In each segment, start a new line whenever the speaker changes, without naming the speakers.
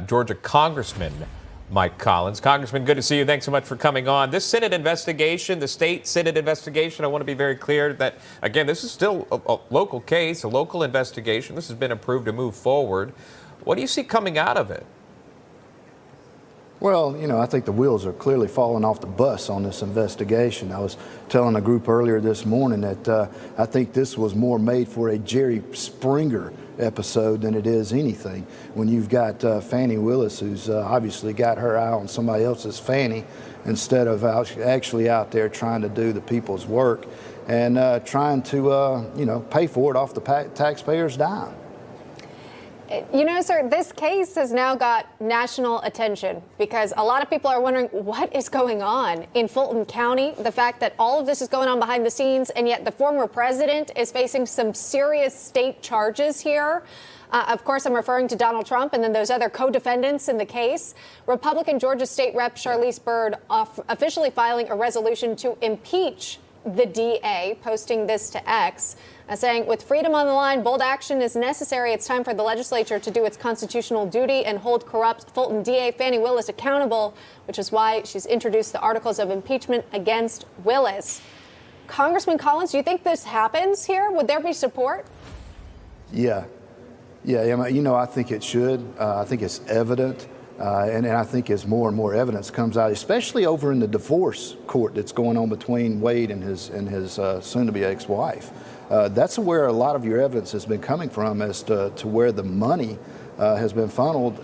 Georgia Congressman Mike Collins. Congressman, good to see you. Thanks so much for coming on. This Senate investigation, the state Senate investigation, I want to be very clear that, again, this is still a local case, a local investigation. This has been approved to move forward. What do you see coming out of it?
Well, I think the wheels are clearly falling off the bus on this investigation. I was telling a group earlier this morning that I think this was more made for a Jerry Springer episode than it is anything. When you've got Fani Willis, who's obviously got her eye on somebody else's fanny instead of actually out there trying to do the people's work and trying to, pay for it off the taxpayers' dime.
Sir, this case has now got national attention because a lot of people are wondering what is going on in Fulton County. The fact that all of this is going on behind the scenes, and yet the former president is facing some serious state charges here. Of course, I'm referring to Donald Trump and then those other co-defendants in the case. Republican Georgia State Rep Charlize Byrd officially filing a resolution to impeach the DA, posting this to X, saying, with freedom on the line, bold action is necessary. It's time for the legislature to do its constitutional duty and hold corrupt Fulton DA Fani Willis accountable, which is why she's introduced the articles of impeachment against Willis. Congressman Collins, do you think this happens here? Would there be support?
Yeah, I think it should. I think it's evident. And I think as more and more evidence comes out, especially over in the divorce court that's going on between Wade and his soon-to-be ex-wife, that's where a lot of your evidence has been coming from as to where the money has been funneled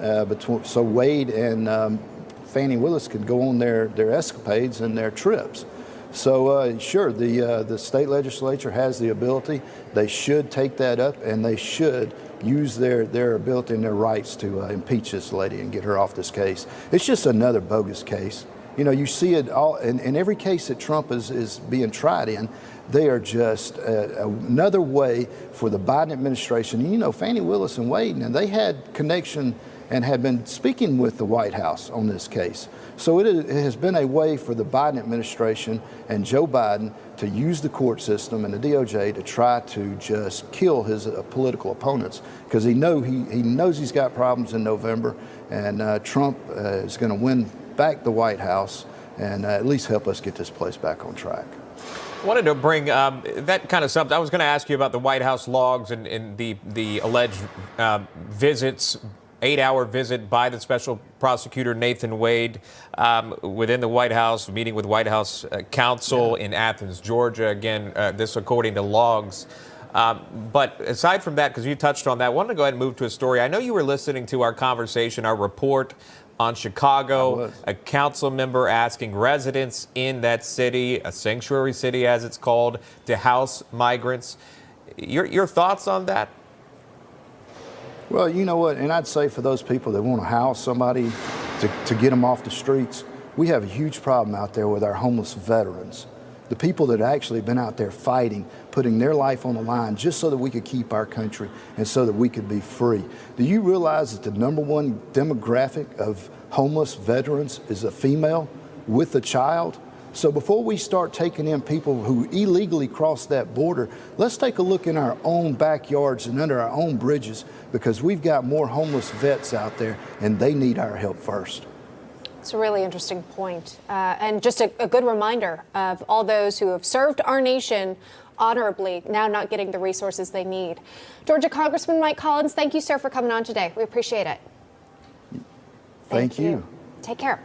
so Wade and Fani Willis could go on their escapades and their trips. So sure, the state legislature has the ability. They should take that up, and they should use their ability and their rights to impeach this lady and get her off this case. It's just another bogus case. You see it all in every case that Trump is being tried in. They are just another way for the Biden administration. Fani Willis and Wade, and they had connection and had been speaking with the White House on this case. So it has been a way for the Biden administration and Joe Biden to use the court system and the DOJ to try to just kill his political opponents, because he knows he's got problems in November, and Trump is going to win back the White House and at least help us get this place back on track.
I wanted to bring that kind of something. I was going to ask you about the White House logs and the alleged visits, 8-hour visit by the special prosecutor Nathan Wade within the White House, meeting with White House counsel in Athens, Georgia. Again, this according to logs. But aside from that, because you touched on that, I wanted to go ahead and move to a story. I know you were listening to our conversation, our report on Chicago, a council member asking residents in that city, a sanctuary city as it's called, to house migrants. Your thoughts on that?
Well, you know what, and I'd say for those people that want to house somebody to get them off the streets, we have a huge problem out there with our homeless veterans. The people that actually been out there fighting, putting their life on the line just so that we could keep our country and so that we could be free. Do you realize that the #1 demographic of homeless veterans is a female with a child? So before we start taking in people who illegally cross that border, let's take a look in our own backyards and under our own bridges, because we've got more homeless vets out there and they need our help first.
It's a really interesting point. And just a good reminder of all those who have served our nation honorably, now not getting the resources they need. Georgia Congressman Mike Collins, thank you, sir, for coming on today. We appreciate it.
Thank you.
Take care.